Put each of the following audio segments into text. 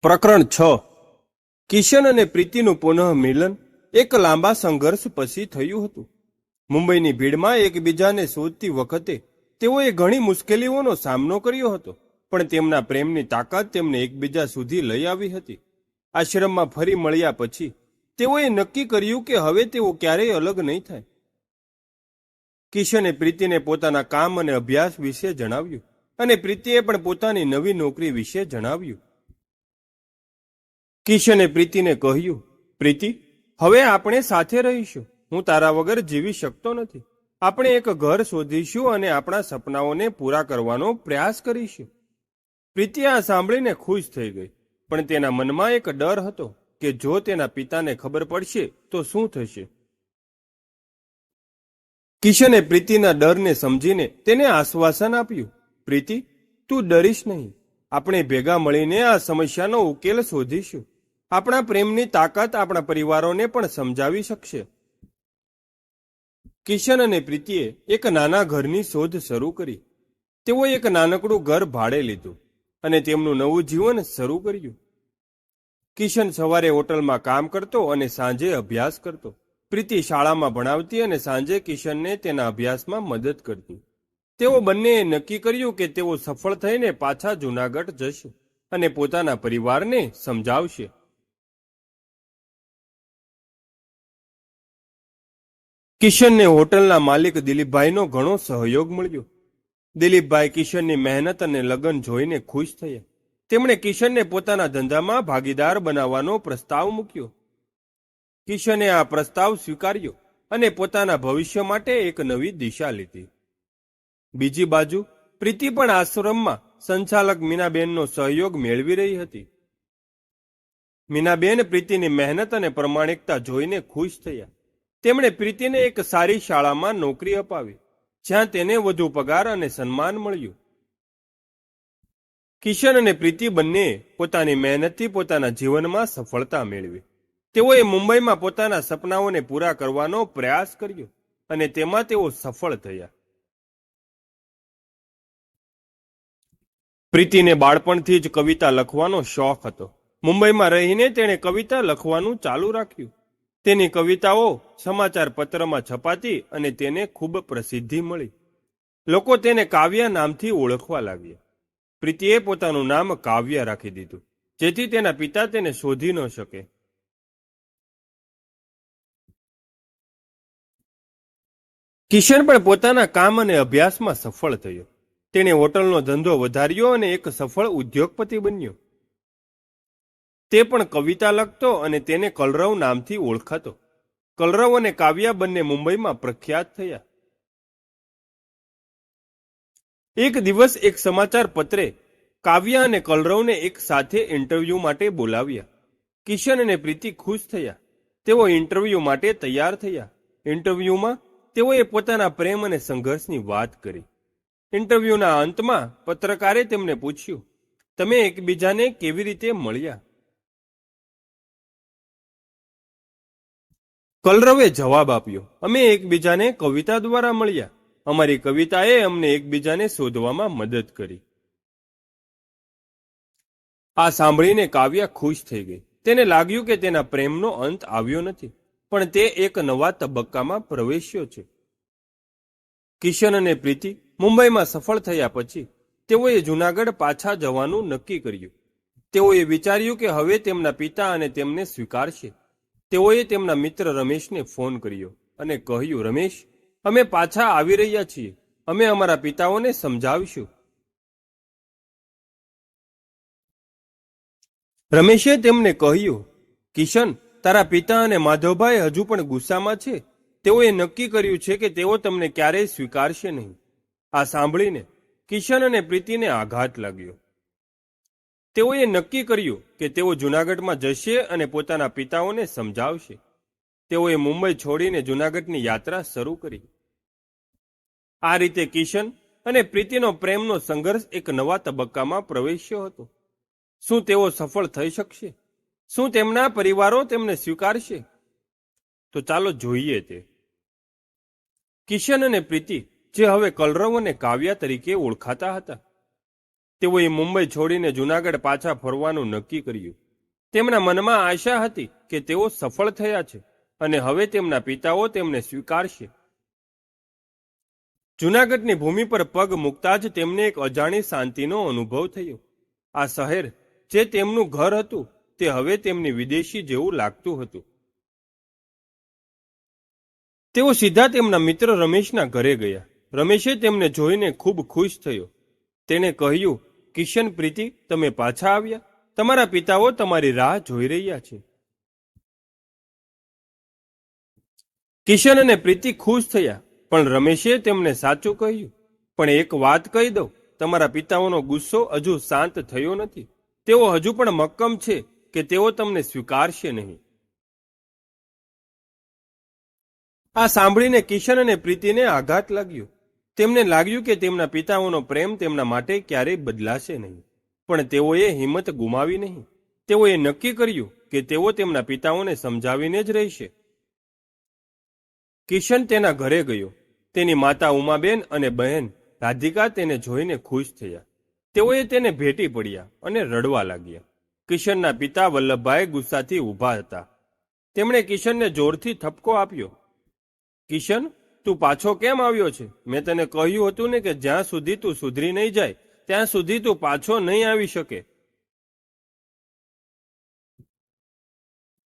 પ્રકરણ 6. કિશન અને પ્રીતિનું પુનઃ મિલન એક લાંબા સંઘર્ષ પછી થયું હતું. મુંબઈની ભીડમાં એકબીજાને શોધતી વખતે તેઓએ ઘણી મુશ્કેલીઓનો સામનો કર્યો હતો, પણ તેમના પ્રેમની તાકાત તેમને એકબીજા સુધી લઈ આવી હતી. આશ્રમમાં ફરી મળ્યા પછી તેઓએ નક્કી કર્યું કે હવે તેઓ ક્યારેય અલગ નહીં થાય. કિશને પ્રીતિને પોતાના કામ અને અભ્યાસ વિશે જણાવ્યું, અને પ્રીતિએ પણ પોતાની નવી નોકરી વિશે જણાવ્યું. કિશને પ્રીતિને કહ્યું, પ્રીતિ, હવે આપણે સાથે રહીશું. હું તારા વગર જીવી શકતો નથી. આપણે એક ઘર શોધીશું અને આપણા સપનાઓને પૂરા કરવાનો પ્રયાસ કરીશું. પ્રીતિ આ સાંભળીને ખુશ થઈ ગઈ, પણ તેના મનમાં એક ડર હતો કે જો તેના પિતાને ખબર પડશે તો શું થશે. કિશને પ્રીતિના ડરને સમજીને તેને આશ્વાસન આપ્યું, પ્રીતિ, તું ડરીશ નહીં. આપણે ભેગા મળીને આ સમસ્યાનો ઉકેલ શોધીશું. આપણા પ્રેમની તાકાત આપણા પરિવારોને પણ સમજાવી શકશે. કિશન અને પ્રીતિએ એક નાના ઘરની શોધ શરૂ કરી. તેઓએ એક નાનકડું ઘર ભાડે લીધું અને તેમનું નવું જીવન શરૂ કર્યું. કિશન સવારે હોટલમાં કામ કરતો અને સાંજે અભ્યાસ કરતો. પ્રીતિ શાળામાં ભણાવતી અને સાંજે કિશનને તેના અભ્યાસમાં મદદ કરતી. તેઓ બંનેએ નક્કી કર્યું કે તેઓ સફળ થઈને પાછા જૂનાગઢ જશે અને પોતાના પરિવારને સમજાવશે. કિશનને હોટલના માલિક દિલીપભાઈનો ઘણો સહયોગ મળ્યો. દિલીપભાઈ કિશનની મહેનત અને લગન જોઈને ખુશ થયા. તેમણે કિશનને પોતાના ધંધામાં ભાગીદાર બનાવવાનો પ્રસ્તાવ મૂક્યો. કિશને આ પ્રસ્તાવ સ્વીકાર્યો અને પોતાના ભવિષ્ય માટે એક નવી દિશા લીધી. બીજી બાજુ પ્રીતિ પણ આશ્રમમાં સંચાલક મીનાબેનનો સહયોગ મેળવી રહી હતી. મીનાબેન પ્રીતિની મહેનત અને પ્રમાણિકતા જોઈને ખુશ થયા. તેમણે પ્રીતિને એક સારી શાળામાં નોકરી અપાવી, જ્યાં તેને વધુ પગાર અને સન્માન મળ્યું. કિશન અને પ્રીતિ બંનેએ પોતાની મહેનતથી પોતાના જીવનમાં સફળતા મેળવી. તેઓએ મુંબઈમાં પોતાના સપનાઓને પૂરા કરવાનો પ્રયાસ કર્યો અને તેમાં તેઓ સફળ થયા. પ્રીતિને બાળપણથી જ કવિતા લખવાનો શોખ હતો. મુંબઈમાં રહીને તેણે કવિતા લખવાનું ચાલુ રાખ્યું. તેની કવિતાઓ સમાચાર પત્રમાં છપાતી અને તેને ખૂબ પ્રસિદ્ધિ મળી. લોકો તેને કાવ્યા નામથી ઓળખવા લાગ્યા. પ્રીતિએ પોતાનું નામ કાવ્યા રાખી દીધું, જેથી તેના પિતા તેને શોધી ન શકે. કિશન પણ પોતાના કામ અને અભ્યાસમાં સફળ થયો. તેણે હોટલનો ધંધો વધાર્યો અને એક સફળ ઉદ્યોગપતિ બન્યો. તે પણ કવિતા લખતો અને તેને કલરવ નામથી ઓળખાતો. કલરવ અને કાવ્યા બંને મુંબઈમાં પ્રખ્યાત થયા. એક દિવસ એક સમાચાર પત્રે કાવ્યા અને કલરવને એક સાથે ઇન્ટરવ્યૂ માટે બોલાવ્યા. કિશન અને પ્રીતિ ખુશ થયા. તેઓ ઇન્ટરવ્યૂ માટે તૈયાર થયા. ઇન્ટરવ્યૂમાં તેઓએ પોતાના પ્રેમ અને સંઘર્ષની વાત કરી. ઇન્ટરવ્યૂના અંતમાં પત્રકારે તેમને પૂછ્યું, તમે એકબીજાને કેવી રીતે મળ્યા? કલરવે જવાબ આપ્યો, અમે એકબીજાને કવિતા દ્વારા મળ્યા. અમારી કવિતાએ અમને એકબીજાને શોધવામાં મદદ કરી. આ સાંભળીને કાવ્યા ખુશ થઈ ગઈ. તેને લાગ્યું કે તેના પ્રેમનો અંત આવ્યો નથી, પણ તે એક નવા તબક્કામાં પ્રવેશ્યો છે. કિશન અને પ્રીતિ મુંબઈમાં સફળ થયા પછી તેઓએ જૂનાગઢ પાછા જવાનું નક્કી કર્યું. તેઓએ વિચાર્યું કે હવે તેમના પિતા અને તેમને સ્વીકારશે. તેઓએ તેમના મિત્ર રમેશને ફોન કર્યો અને કહ્યું, રમેશ, અમે પાછા આવી રહ્યા છીએ. અમે અમારા પિતાઓને સમજાવીશું. રમેશે તેમને કહ્યું, કિશન, તારા પિતા અને માધવભાઈ હજુ પણ ગુસ્સામાં છે. તેઓએ નક્કી કર્યું છે કે તેઓ તમને ક્યારેય સ્વીકારશે નહીં. આ સાંભળીને કિશન અને પ્રીતિને આઘાત લાગ્યો. તેઓએ નક્કી કર્યું કે તેઓ જૂનાગઢમાં જશે અને પોતાના પિતાઓને સમજાવશે. તેઓએ મુંબઈ છોડીને જૂનાગઢની યાત્રા શરૂ કરી. આ રીતે કિશન અને પ્રીતિનો પ્રેમનો સંઘર્ષ એક નવા તબક્કામાં પ્રવેશ્યો હતો. શું તેઓ સફળ થઈ શકશે? શું તેમના પરિવારો તેમને સ્વીકારશે? તો ચાલો જોઈએ તે. કિશન અને પ્રીતિ, જે હવે કલરવ અને કાવ્યા તરીકે ઓળખાતા હતા, તેઓએ મુંબઈ છોડીને જૂનાગઢ પાછા ફરવાનું નક્કી કર્યું. તેમના મનમાં આશા હતી કે તેઓ સફળ થયા છે અને હવે તેમના પિતાઓ તેમને સ્વીકારશે. જૂનાગઢની ભૂમિ પર પગ મૂકતા જ તેમને એક અજાણી શાંતિનો અનુભવ થયો. આ શહેર જે તેમનું ઘર હતું તે હવે તેમની વિદેશી જેવું લાગતું હતું. તેઓ સીધા તેમના મિત્ર રમેશના ઘરે ગયા. રમેશે તેમને જોઈને ખૂબ ખુશ થયો. તેણે કહ્યું, કિશન, પ્રીતિ, તમે પાછા આવ્યા. તમારા પિતાઓ તમારી રાહ જોઈ રહ્યા છે. કિશન અને પ્રીતિ ખુશ થયા, પણ રમેશે તેમને સાચું કહ્યું. પણ એક વાત કહી દઉં, તમારા પિતાઓનો ગુસ્સો હજુ શાંત થયો નથી. તેઓ હજુ પણ મક્કમ છે કે તેઓ તમને સ્વીકારશે નહીં. આ સાંભળીને કિશન અને પ્રીતિને આઘાત લાગ્યો. તેમને લાગ્યું કે તેમના પિતાઓનો પ્રેમ તેમના માટે ક્યારેય બદલાશે નહીં. પણ તેઓએ હિંમત ગુમાવી નહીં. તેઓએ નક્કી કર્યું કે તેઓ તેમના પિતાઓને સમજાવીને જ રહેશે. કિશન તેના ઘરે ગયો. તેની માતા ઉમાબેન અને બહેન રાધિકા તેને જોઈને ખુશ થયા. તેઓએ તેને ભેટી પડ્યા અને રડવા લાગ્યા. કિશનના પિતા વલ્લભભાઈ ગુસ્સાથી ઊભા હતા. તેમણે કિશનને જોરથી ઠપકો આપ્યો. કિશન, તું પાછો કેમ આવ્યો છે? મેં તને કહ્યું હતું ને કે જ્યાં સુધી તું સુધરી નહીં જાય ત્યાં સુધી તું પાછો નહીં આવી શકે.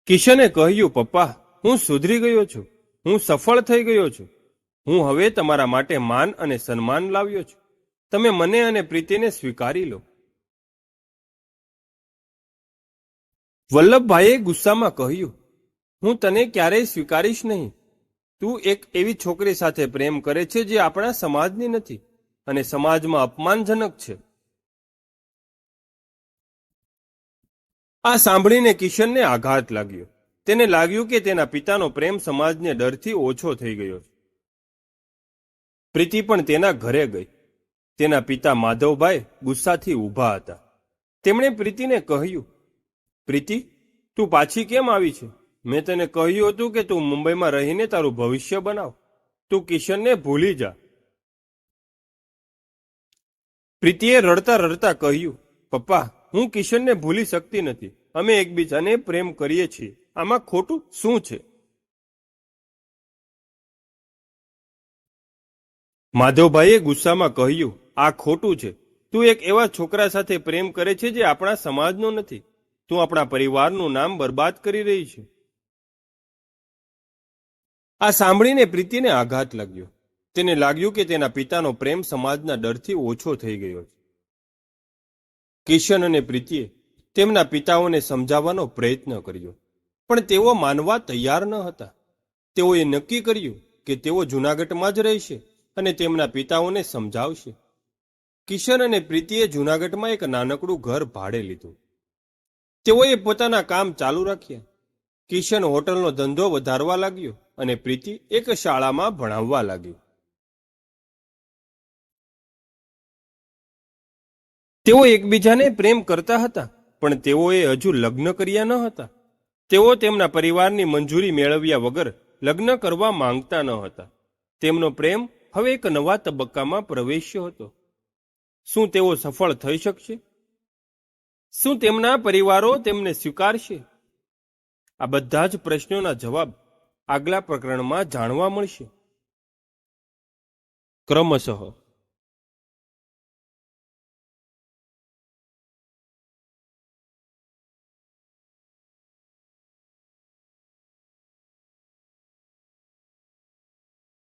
કિશને કહ્યું, પપ્પા, હું સુધરી ગયો છું. હું સફળ થઈ ગયો છું. હું હવે તમારા માટે માન અને સન્માન લાવ્યો છું. તમે મને અને પ્રીતિને સ્વીકારી લો. વલ્લભભાઈએ ગુસ્સામાં કહ્યું, હું તને ક્યારેય સ્વીકારીશ નહીં. તું એક એવી છોકરી સાથે પ્રેમ કરે છે જે આપણા સમાજની નથી અને સમાજમાં અપમાનજનક છે. આ સાંભળીને કિશનને આઘાત લાગ્યો. તેને લાગ્યું કે તેના પિતાનો પ્રેમ સમાજને ડરથી ઓછો થઈ ગયો છે. પ્રીતિ પણ તેના ઘરે ગઈ. તેના પિતા માધવભાઈ ગુસ્સાથી ઊભા હતા. તેમણે પ્રીતિને કહ્યું, પ્રીતિ, તું પાછી કેમ આવી છે? મેં તને કહ્યું હતું કે તું મુંબઈમાં રહીને તારું ભવિષ્ય બનાવ. તું કિશનને ભૂલી જા. પ્રીતિએ રડતા રડતા કહ્યું, પપ્પા, હું કિશનને ભૂલી શકતી નથી. અમે એકબીજાને પ્રેમ કરીએ છીએ. આમાં ખોટું શું છે? માધવભાઈએ ગુસ્સામાં કહ્યું, આ ખોટું છે. તું એક એવા છોકરા સાથે પ્રેમ કરે છે જે આપણા સમાજનો નથી. તું આપણા પરિવારનું નામ બરબાદ કરી રહી છે. આ સાંભળીને પ્રીતિને આઘાત લાગ્યો. તેને લાગ્યું કે તેના પિતાનો પ્રેમ સમાજના ડરથી ઓછો થઈ ગયો છે. કિશન અને પ્રીતિએ તેમના પિતાઓને સમજાવવાનો પ્રયત્ન કર્યો, પણ તેઓ માનવા તૈયાર ન હતા. તેઓએ નક્કી કર્યું કે તેઓ જૂનાગઢમાં જ રહેશે અને તેમના પિતાઓને સમજાવશે. કિશન અને પ્રીતિએ જૂનાગઢમાં એક નાનકડું ઘર ભાડે લીધું. તેઓએ પોતાના કામ ચાલુ રાખ્યા. કિશન હોટલનો ધંધો વધારવા લાગ્યો અને પ્રીતિ એક શાળામાં ભણાવવા લાગી. તેઓ એકબીજાને પ્રેમ કરતા હતા, પણ તેઓએ હજુ લગ્ન કર્યા ન હતા. તેઓ તેમના પરિવારની મંજૂરી મેળવ્યા વગર લગ્ન કરવા માંગતા ન હતા. તેમનો પ્રેમ હવે એક નવા તબક્કામાં પ્રવેશ્યો હતો. શું તેઓ સફળ થઈ શકશે? શું તેમના પરિવારો તેમને સ્વીકારશે? આ બધા જ પ્રશ્નોના જવાબ આગલા પ્રકરણમાં જાણવા મળશે. ક્રમશઃ